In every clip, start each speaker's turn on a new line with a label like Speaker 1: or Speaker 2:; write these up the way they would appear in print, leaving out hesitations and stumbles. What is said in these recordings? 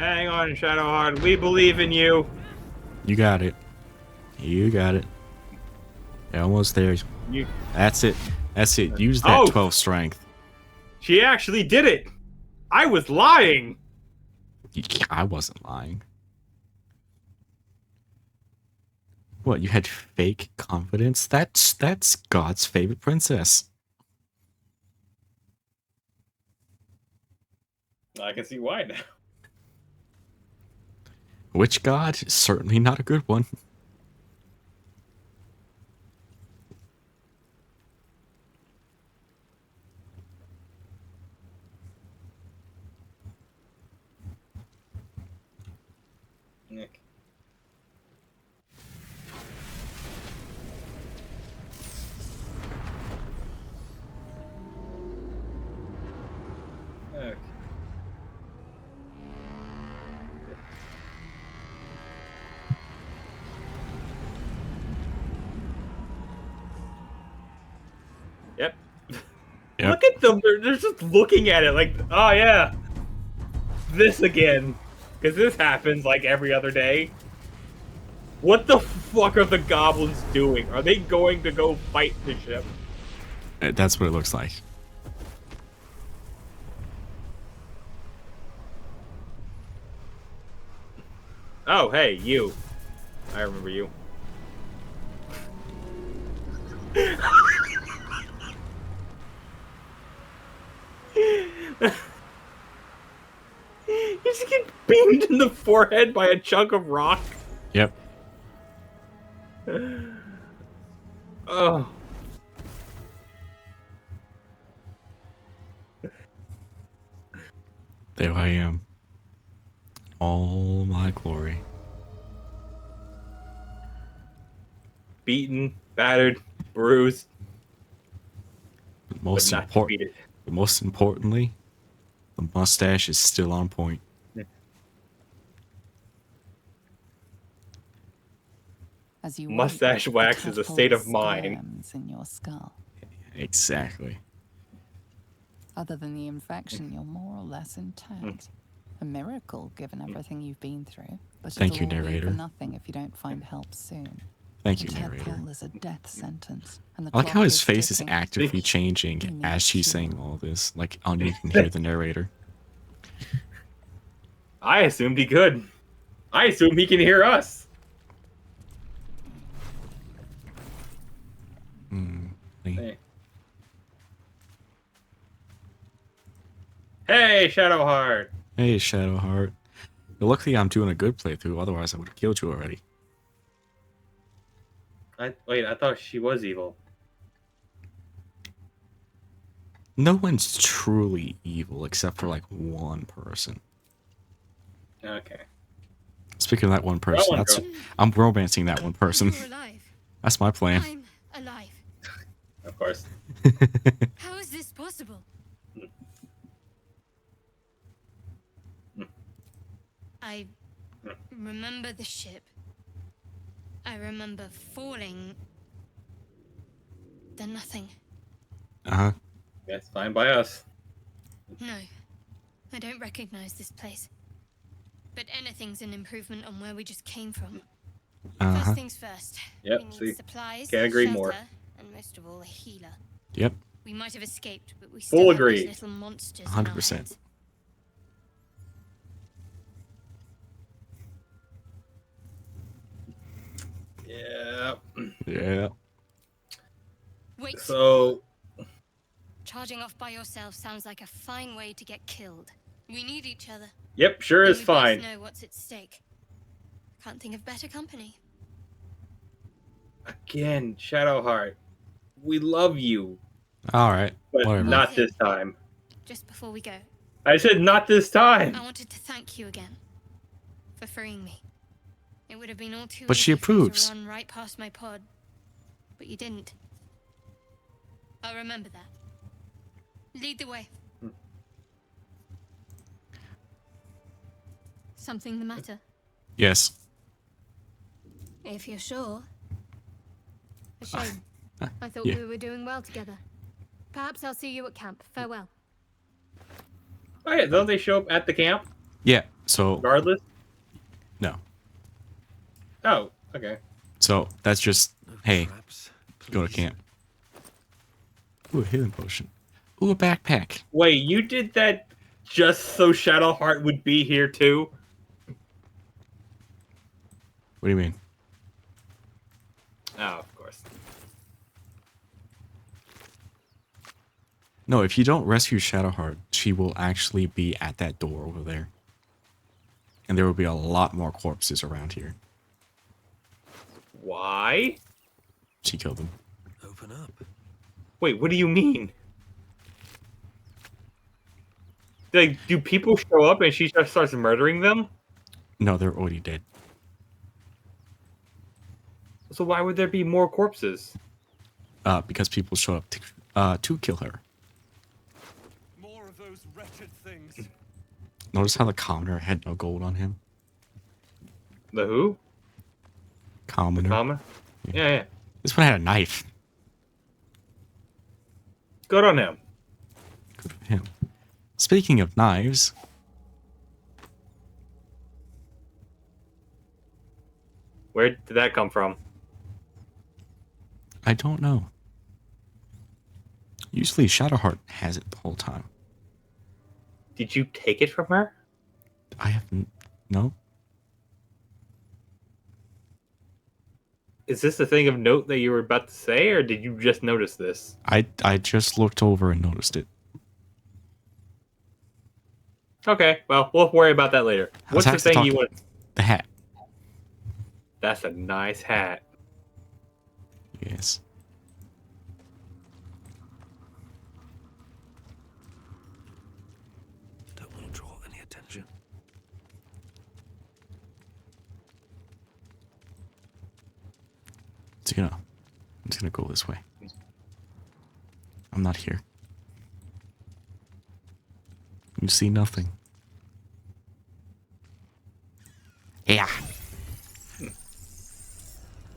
Speaker 1: Hang on, Shadowheart. We believe in you.
Speaker 2: You got it. You got it. You're almost there.
Speaker 1: You.
Speaker 2: That's it. That's it. Use that 12 strength.
Speaker 1: She actually did it. I was lying.
Speaker 2: I wasn't lying. What, you had fake confidence? That's God's favorite princess.
Speaker 1: I can see why now.
Speaker 2: Which god? Certainly not a good one.
Speaker 1: Nick. Okay. Yep. Look at them. They're just looking at it like, oh yeah, this again. Because this happens like every other day. What the fuck are the goblins doing? Are they going to go fight the ship?
Speaker 2: That's what it looks like.
Speaker 1: Oh, hey, you. I remember you. You just get beamed in the forehead by a chunk of rock.
Speaker 2: Yep.
Speaker 1: Oh.
Speaker 2: There I am. All my glory.
Speaker 1: Beaten, battered, bruised.
Speaker 2: Most importantly, the mustache is still on point.
Speaker 3: As you
Speaker 1: mustache wax is a state of mind.
Speaker 3: In your skull.
Speaker 2: Exactly.
Speaker 3: Other than the infection, you're more or less intact. A miracle, given everything you've been through. But
Speaker 2: thank you,
Speaker 3: it'll all be
Speaker 2: narrator.
Speaker 3: for nothing if you don't find help soon.
Speaker 2: Thank you,
Speaker 3: The
Speaker 2: narrator.
Speaker 3: Tadpole is a death sentence, and the
Speaker 2: I like how
Speaker 3: clock
Speaker 2: his face is
Speaker 3: ticking.
Speaker 2: actively changing as she's saying all this. Like, you can hear the narrator.
Speaker 1: I assumed he could. I assume he can hear us. Hey. Hey, Shadowheart.
Speaker 2: Hey, Shadowheart. Luckily, I'm doing a good playthrough. Otherwise, I would have killed you already.
Speaker 1: Wait, I thought she was evil.
Speaker 2: No one's truly evil except for like one person.
Speaker 1: Okay.
Speaker 2: Speaking of that one person, I'm romancing that one person. That's my plan.
Speaker 4: I'm alive.
Speaker 1: Of course.
Speaker 4: How is this possible? I remember the ship. I remember falling. Then nothing.
Speaker 2: Uh-huh.
Speaker 1: That's fine by us.
Speaker 4: No, I don't recognize this place. But anything's an improvement on where we just came from. First things first.
Speaker 1: Yep,
Speaker 4: we need
Speaker 1: see.
Speaker 4: supplies,
Speaker 1: Can't agree
Speaker 4: shelter,
Speaker 1: more.
Speaker 4: and most of all, a healer.
Speaker 2: Yep.
Speaker 4: We might have escaped, but we
Speaker 1: Full
Speaker 4: still
Speaker 1: agree.
Speaker 4: have those little monsters.
Speaker 2: 100%.
Speaker 1: Yeah.
Speaker 2: Yeah.
Speaker 4: Wait.
Speaker 1: So.
Speaker 4: Charging off by yourself sounds like a fine way to get killed. We need each other.
Speaker 1: Yep, sure is fine.
Speaker 4: We both know what's at stake. Can't think of better company.
Speaker 1: Again, Shadowheart. We love you.
Speaker 2: Alright.
Speaker 1: But
Speaker 2: Whatever.
Speaker 1: not this time.
Speaker 4: Just before we go,
Speaker 1: I said not this time.
Speaker 4: I wanted to thank you again for freeing me. It would have been all too
Speaker 2: But she
Speaker 4: easy for you
Speaker 2: approves.
Speaker 4: to run right past my pod, but you didn't. I'll remember that. Lead the way. Something the matter?
Speaker 2: Yes.
Speaker 4: If you're sure. A shame. I thought
Speaker 2: Yeah.
Speaker 4: we were doing well together. Perhaps I'll see you at camp. Farewell.
Speaker 1: Oh yeah, don't they show up at the camp?
Speaker 2: Yeah. So
Speaker 1: regardless?
Speaker 2: no.
Speaker 1: Oh, okay.
Speaker 2: So that's just hey,
Speaker 5: Traps,
Speaker 2: go to
Speaker 5: please.
Speaker 2: camp. Ooh, a healing potion. Ooh, a backpack.
Speaker 1: Wait, you did that just so Shadowheart would be here too?
Speaker 2: What do you mean?
Speaker 1: Oh, of course.
Speaker 2: No, if you don't rescue Shadowheart, she will actually be at that door over there. And there will be a lot more corpses around here.
Speaker 1: Why?
Speaker 2: She killed them.
Speaker 5: Open up.
Speaker 1: Wait, what do you mean? Like, do people show up and she just starts murdering them?
Speaker 2: No, they're already dead.
Speaker 1: So why would there be more corpses?
Speaker 2: Because people show up to kill her.
Speaker 5: More of those wretched things.
Speaker 2: Notice how the commoner had no gold on him?
Speaker 1: The who?
Speaker 2: Commoner.
Speaker 1: Mama? Yeah.
Speaker 2: This one had a knife.
Speaker 1: Good on him.
Speaker 2: Good for him. Speaking of knives,
Speaker 1: Where did that come from?
Speaker 2: I don't know. Usually Shadowheart has it the whole time.
Speaker 1: Did you take it from her?
Speaker 2: I haven't. No?
Speaker 1: Is this the thing of note that you were about to say, or did you just notice this?
Speaker 2: I just looked over and noticed it.
Speaker 1: Okay, well, we'll worry about that later.
Speaker 2: I was
Speaker 1: What's the
Speaker 2: actually
Speaker 1: thing you
Speaker 2: talking-
Speaker 1: want?
Speaker 2: The hat.
Speaker 1: That's a nice hat.
Speaker 2: Yes.
Speaker 5: Don't want to draw any attention.
Speaker 2: I'm just gonna go this way. I'm not here. You see nothing. Yeah.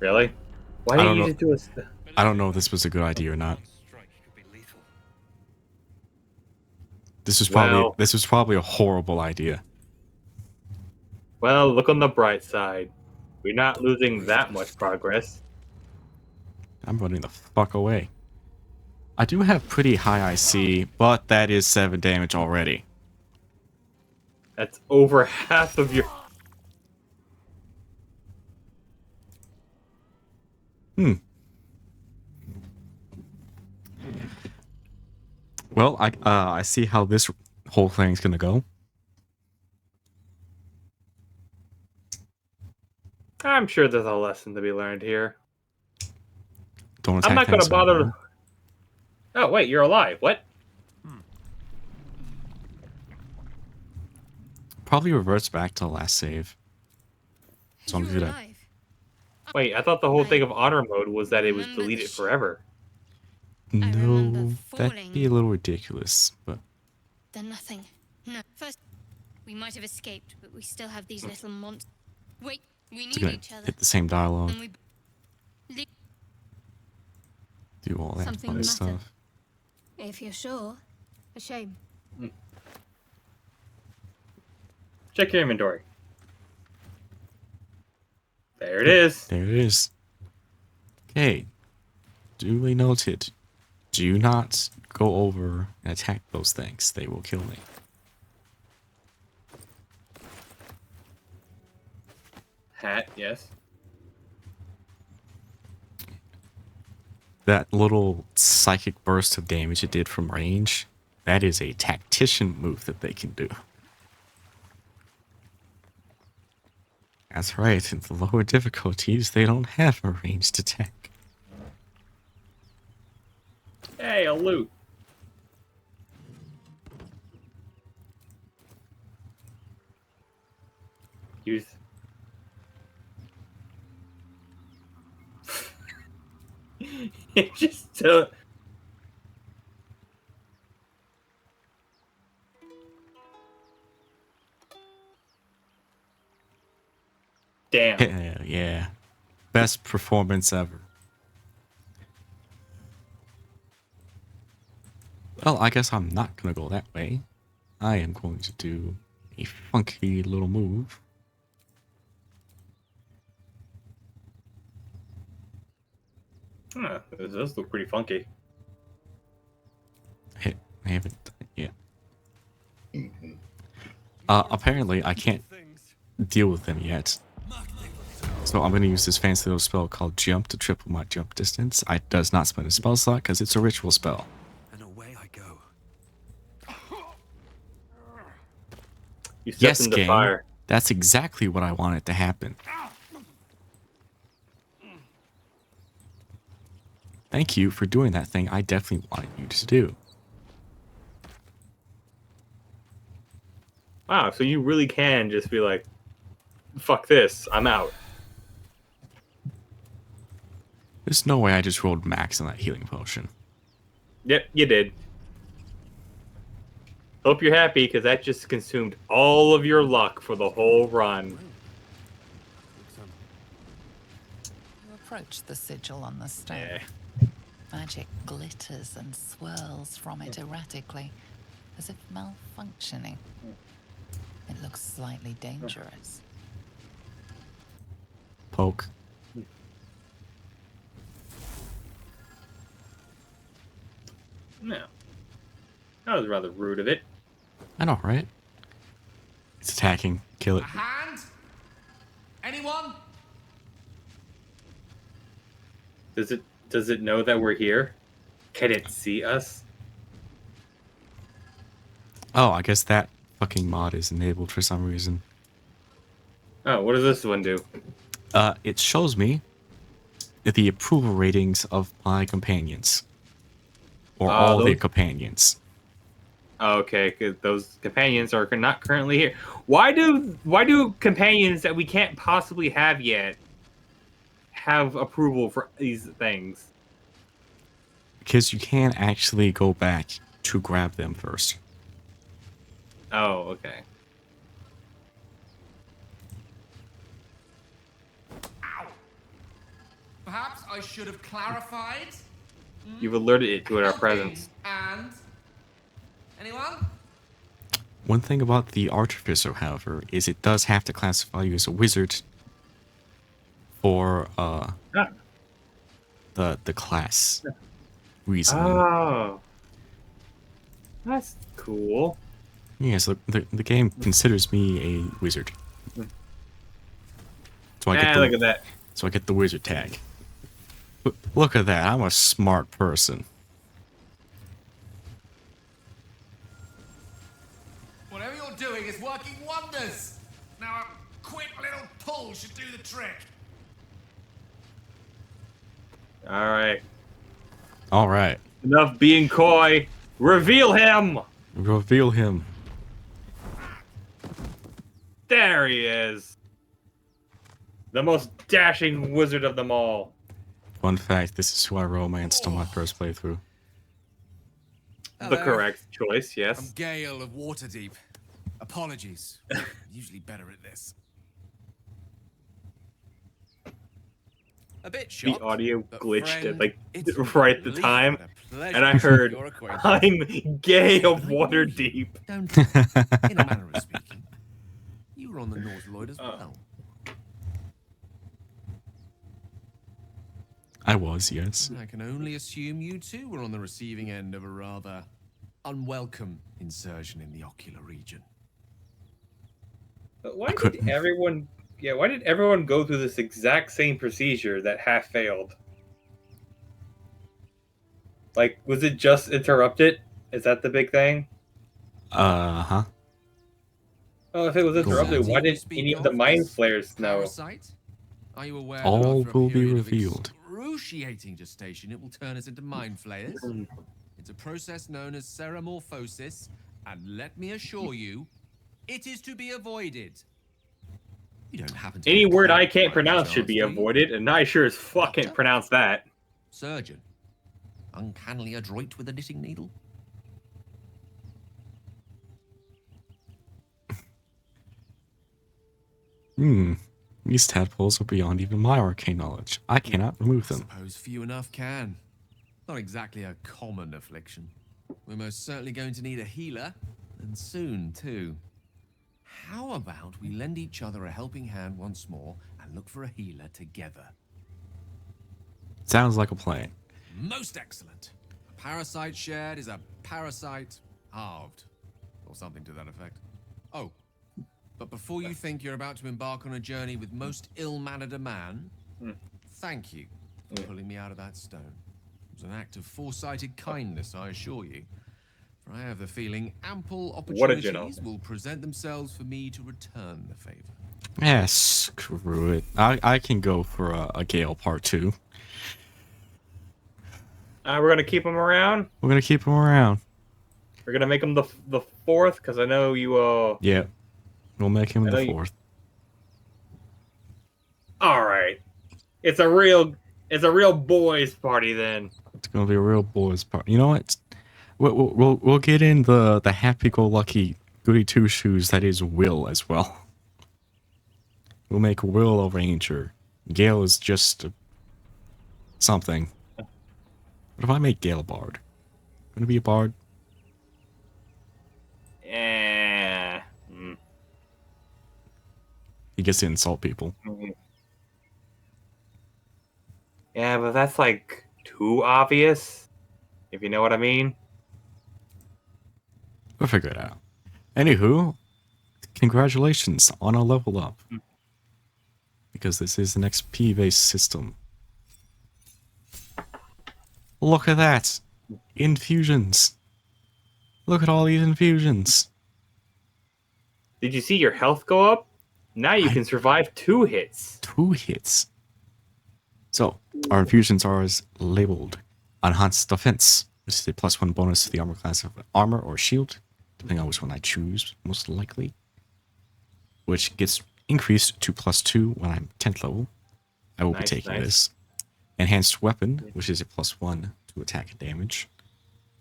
Speaker 1: Really? Why
Speaker 2: I
Speaker 1: did
Speaker 2: don't
Speaker 1: you
Speaker 2: know.
Speaker 1: just do this?
Speaker 2: I don't know if this was a good idea or not.
Speaker 5: Strike could be lethal.
Speaker 2: This was
Speaker 1: Well-
Speaker 2: probably a horrible idea.
Speaker 1: Well, look on the bright side. We're not losing that much progress.
Speaker 2: I'm running the fuck away. I do have pretty high IC, but that is 7 damage already.
Speaker 1: That's over half of your...
Speaker 2: Well, I see how this whole thing's gonna go.
Speaker 1: I'm sure there's a lesson to be learned here.
Speaker 2: Don't attack
Speaker 1: I'm not going
Speaker 2: things
Speaker 1: to bother
Speaker 2: anymore.
Speaker 1: to... Oh, wait, you're alive. What?
Speaker 2: Probably reverts back to the last save. So I'm
Speaker 4: You're
Speaker 2: gonna do that.
Speaker 4: alive.
Speaker 1: Wait, I thought the whole thing of honor mode was that it was
Speaker 4: Remember
Speaker 1: deleted
Speaker 4: this-
Speaker 1: forever.
Speaker 4: remember
Speaker 2: No, that'd be a
Speaker 4: falling.
Speaker 2: little ridiculous, but
Speaker 4: Then nothing. No. First, we might have escaped, but we still have these little monsters. Wait, we
Speaker 2: it's
Speaker 4: need
Speaker 2: gonna
Speaker 4: each other.
Speaker 2: hit the same dialogue,
Speaker 4: And we... Le-
Speaker 2: do all that
Speaker 4: Something
Speaker 2: fun
Speaker 4: the matter?
Speaker 2: stuff.
Speaker 4: If you're sure. A shame.
Speaker 1: Check your inventory. There it is.
Speaker 2: There it is. Okay. Duly noted. Do not go over and attack those things. They will kill me.
Speaker 1: Hat, yes.
Speaker 2: That little psychic burst of damage it did from range, that is a tactician move that they can do. That's right, in the lower difficulties, they don't have a ranged attack.
Speaker 1: Hey, a loot. Use. It just Damn.
Speaker 2: Yeah. Best performance ever. Well, I guess I'm not going to go that way. I am going to do A funky little move.
Speaker 1: Huh, this does look pretty funky.
Speaker 2: I haven't done it yet. Apparently, I can't
Speaker 5: Things.
Speaker 2: deal with them yet. So I'm going to use this fancy little spell called Jump to triple my jump distance. It does not spend a spell slot because it's a ritual spell.
Speaker 5: And away I go.
Speaker 1: You set
Speaker 2: Yes,
Speaker 1: them to
Speaker 2: game.
Speaker 1: fire.
Speaker 2: That's exactly what I wanted to happen. Thank you for doing that thing I definitely wanted you to do.
Speaker 1: Wow, so you really can just be like, fuck this, I'm out.
Speaker 2: There's no way I just rolled max on that healing potion.
Speaker 1: Yep, you did. Hope you're happy, because that just consumed all of your luck for the whole run.
Speaker 3: You approach the sigil on the stone.
Speaker 1: Yeah.
Speaker 3: Magic glitters and swirls from it erratically, as if malfunctioning. It looks slightly dangerous.
Speaker 2: Poke.
Speaker 1: No. That was rather rude of it.
Speaker 2: I know, right? It's attacking. Kill it.
Speaker 6: A hand? Anyone?
Speaker 1: Does it know that we're here? Can it see us?
Speaker 2: Oh, I guess that fucking mod is enabled for some reason.
Speaker 1: Oh, what does this one do?
Speaker 2: It shows me the approval ratings of my companions. Or all the
Speaker 1: those-
Speaker 2: companions.
Speaker 1: Oh, okay, because those companions are not currently here. Why do companions that we can't possibly have yet have approval for these things?
Speaker 2: Because you can actually go back to grab them first.
Speaker 1: Oh, okay.
Speaker 6: Perhaps I should have clarified.
Speaker 1: You've alerted it to our presence.
Speaker 6: And anyone?
Speaker 2: One thing about the Artificer, however, is it does have to classify you as a wizard for
Speaker 1: Ah.
Speaker 2: the class reason.
Speaker 1: Oh. That's cool.
Speaker 2: Yeah, so the game considers me a wizard. So I get
Speaker 1: Look at that.
Speaker 2: So I get the wizard tag. Look at that, I'm a smart person.
Speaker 6: Whatever you're doing is working wonders. Now a quick little pull should do the trick.
Speaker 1: Alright.
Speaker 2: Alright,
Speaker 1: Enough being coy. Reveal him!
Speaker 2: reveal him.
Speaker 1: There he is. The most dashing wizard of them all.
Speaker 2: Fun fact, this is who I romanced on my first playthrough.
Speaker 1: The correct choice,
Speaker 6: I'm
Speaker 1: yes.
Speaker 6: Gale of Waterdeep. Apologies. I'm usually better at this. A bit
Speaker 1: The
Speaker 6: shocked.
Speaker 1: audio
Speaker 6: but
Speaker 1: glitched
Speaker 6: friend,
Speaker 1: at like
Speaker 6: it's
Speaker 1: right at the
Speaker 6: really
Speaker 1: time,
Speaker 6: a pleasure
Speaker 1: and I
Speaker 6: to
Speaker 1: heard,
Speaker 6: your acquaintance.
Speaker 1: I'm gay of Waterdeep.
Speaker 6: Don't, in a manner of speaking, you were on the North Lloyd as well.
Speaker 2: I was, yes.
Speaker 6: I can only assume you too were on the receiving end of a rather unwelcome insertion in the ocular region.
Speaker 1: But why
Speaker 2: couldn't-
Speaker 1: did everyone? Yeah, why did everyone go through this exact same procedure that half failed? Like, was it just interrupted? Is that the big thing?
Speaker 2: Uh-huh.
Speaker 1: Oh, if it was interrupted,
Speaker 6: So
Speaker 1: why
Speaker 6: do you
Speaker 1: didn't
Speaker 6: speak
Speaker 1: any of the
Speaker 6: of
Speaker 1: mind
Speaker 6: this
Speaker 1: flayers know?
Speaker 6: Parasite? Are you aware
Speaker 2: All
Speaker 6: that after
Speaker 2: will
Speaker 6: a
Speaker 2: be
Speaker 6: period of
Speaker 2: revealed.
Speaker 6: excruciating gestation, it will turn us into mind flayers? It's a process known as ceramorphosis, and let me assure you, it is to be avoided. You don't happen to
Speaker 1: Any
Speaker 6: be a
Speaker 1: word I
Speaker 6: cleric
Speaker 1: can't
Speaker 6: by
Speaker 1: pronounce
Speaker 6: chance,
Speaker 1: should be
Speaker 6: do you?
Speaker 1: avoided, and I sure as fuck can't
Speaker 6: Doctor?
Speaker 1: pronounce that.
Speaker 6: Surgeon. Uncannily adroit with a knitting needle.
Speaker 2: These tadpoles are beyond even my arcane knowledge. I cannot remove them.
Speaker 6: Suppose few enough can. Not exactly a common affliction. We're most certainly going to need a healer, and soon too. How about we lend each other a helping hand once more and look for a healer together?
Speaker 2: Sounds like a plan.
Speaker 6: Most excellent. A parasite shared is a parasite halved. Or something to that effect. Oh, but before you think you're about to embark on a journey with most ill-mannered a man, thank you for pulling me out of that stone. It was an act of foresighted kindness, I assure you. For I have the feeling ample
Speaker 1: What a general.
Speaker 6: opportunities will present themselves for me to return the favor.
Speaker 2: Yeah, screw it. I can go for a Gale part 2.
Speaker 1: We're gonna keep him around.
Speaker 2: We're gonna keep him around.
Speaker 1: We're gonna make him the fourth, because I know you.
Speaker 2: Yeah, we'll make him
Speaker 1: I know
Speaker 2: the
Speaker 1: you-
Speaker 2: 4th.
Speaker 1: All right. It's a real boys' party then.
Speaker 2: It's gonna be a real boys' part. You know what? We'll get in the happy-go-lucky goody two-shoes that is Will as well. We'll make Will a ranger. Gale is just something. What if I make Gale a bard? Gonna be a bard?
Speaker 1: Yeah.
Speaker 2: He gets to insult people.
Speaker 1: Yeah, but that's like too obvious. If you know what I mean.
Speaker 2: We'll figure it out. Anywho, congratulations on a level up. Because this is an XP-based system. Look at that! Infusions! Look at all these infusions!
Speaker 1: Did you see your health go up? Now you can survive 2 hits.
Speaker 2: 2 hits. So, our infusions are as labeled Enhanced Defense, which is a +1 bonus to the armor class of armor or shield, depending on which one I choose, most likely. Which gets increased to +2 when I'm 10th level. I will be taking this. Enhanced Weapon, which is a +1 to attack and damage.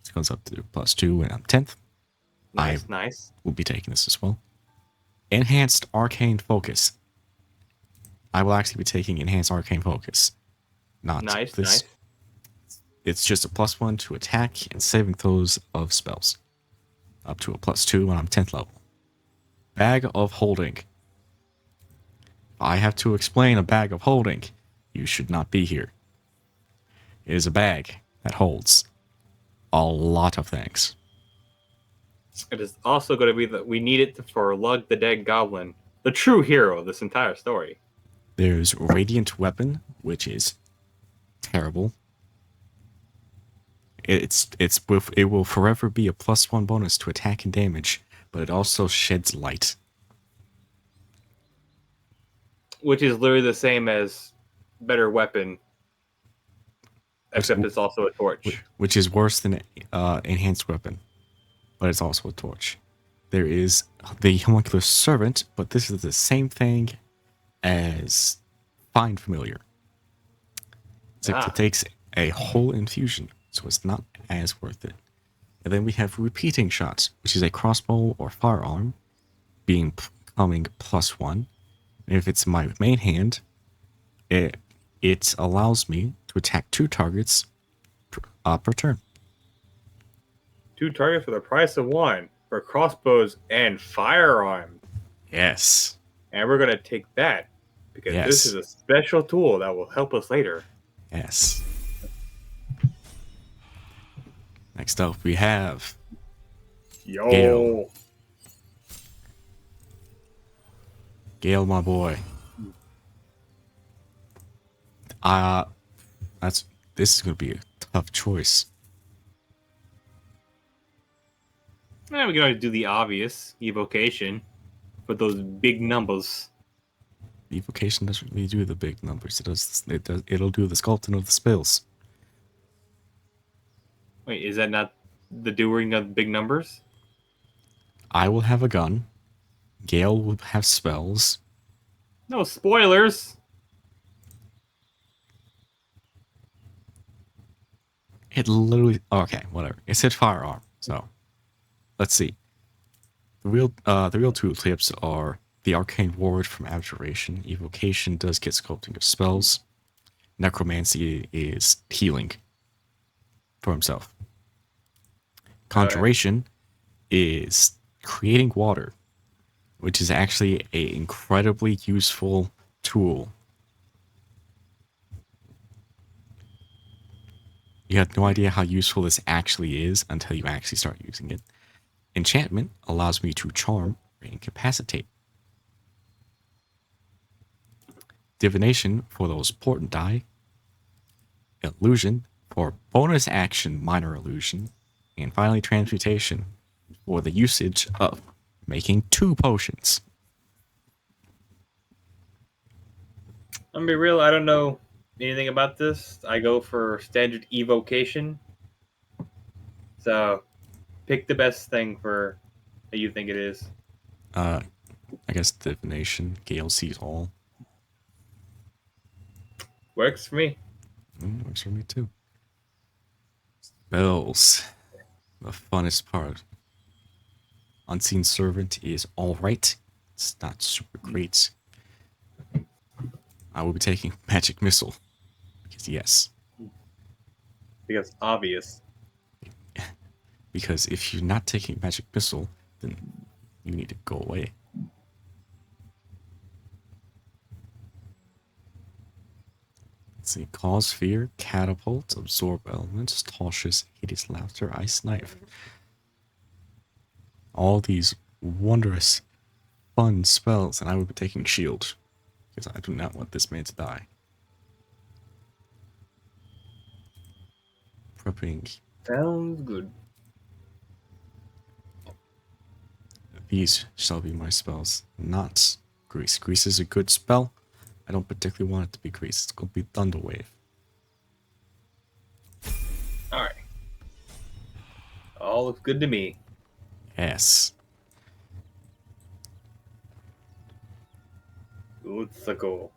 Speaker 2: This goes up to +2 when I'm 10th.
Speaker 1: Nice.
Speaker 2: Will be taking this as well. Enhanced Arcane Focus. I will actually be taking Enhanced Arcane Focus. Not
Speaker 1: Nice.
Speaker 2: It's just a +1 to attack and saving throws of spells. Up to a +2 when I'm 10th level. Bag of Holding. If I have to explain a bag of holding, you should not be here. It is a bag that holds a lot of things.
Speaker 1: It is also going to be that we need it for Lug the Dead Goblin, the true hero of this entire story.
Speaker 2: There's Radiant Weapon, which is terrible. It will forever be a +1 bonus to attack and damage, but it also sheds light.
Speaker 1: Which is literally the same as Better Weapon, except it's also a torch.
Speaker 2: Which is worse than Enhanced Weapon, but it's also a torch. There is the Homunculus Servant, but this is the same thing as Find Familiar. It takes a whole infusion, so it's not as worth it. And then we have Repeating Shots, which is a crossbow or firearm, becoming +1. And if it's my main hand, it allows me to attack 2 targets per turn.
Speaker 1: 2 targets for the price of 1 for crossbows and firearms.
Speaker 2: Yes.
Speaker 1: And we're going to take that because this is a special tool that will help us later.
Speaker 2: Yes. Next up, we have
Speaker 1: Yo.
Speaker 2: Gale, my boy. This is gonna be a tough choice.
Speaker 1: We can always do the obvious evocation for those big numbers.
Speaker 2: Evocation doesn't really do the big numbers. It'll do the sculpting of the spells.
Speaker 1: Wait, is that not the doing of big numbers?
Speaker 2: I will have a gun. Gale will have spells.
Speaker 1: No spoilers.
Speaker 2: It literally... Okay, whatever. It said firearm, so... Let's see. The real 2 clips are the Arcane Ward from Abjuration. Evocation does get sculpting of spells. Necromancy is healing for himself. Conjuration is creating water. which is actually a incredibly useful tool. You have no idea how useful this actually is until you actually start using it. Enchantment allows me to charm or incapacitate. Divination for those portent die. Illusion for bonus action minor illusion. And finally transmutation for the usage of making 2 potions.
Speaker 1: I'm gonna be real, I don't know anything about this. I go for standard evocation. So pick the best thing for that you think it is.
Speaker 2: I guess divination, Gale sees all.
Speaker 1: Works for me.
Speaker 2: Works for me too. Spells. The funnest part. Unseen Servant is alright. It's not super great. I will be taking Magic Missile. Because yes.
Speaker 1: Because obvious.
Speaker 2: Because if you're not taking Magic Missile, then you need to go away. Let's see. Cause Fear, Catapult, Absorb Elements, Cautious, Hideous Laughter, Ice Knife. All these wondrous, fun spells, and I will be taking Shield. Because I do not want this man to die. Prepping.
Speaker 1: Sounds good.
Speaker 2: These shall be my spells, not Grease. Grease is a good spell. I don't particularly want it to be Grease. It's going to be Thunderwave.
Speaker 1: Alright. All looks good to me.
Speaker 2: Yes.
Speaker 1: Let's go.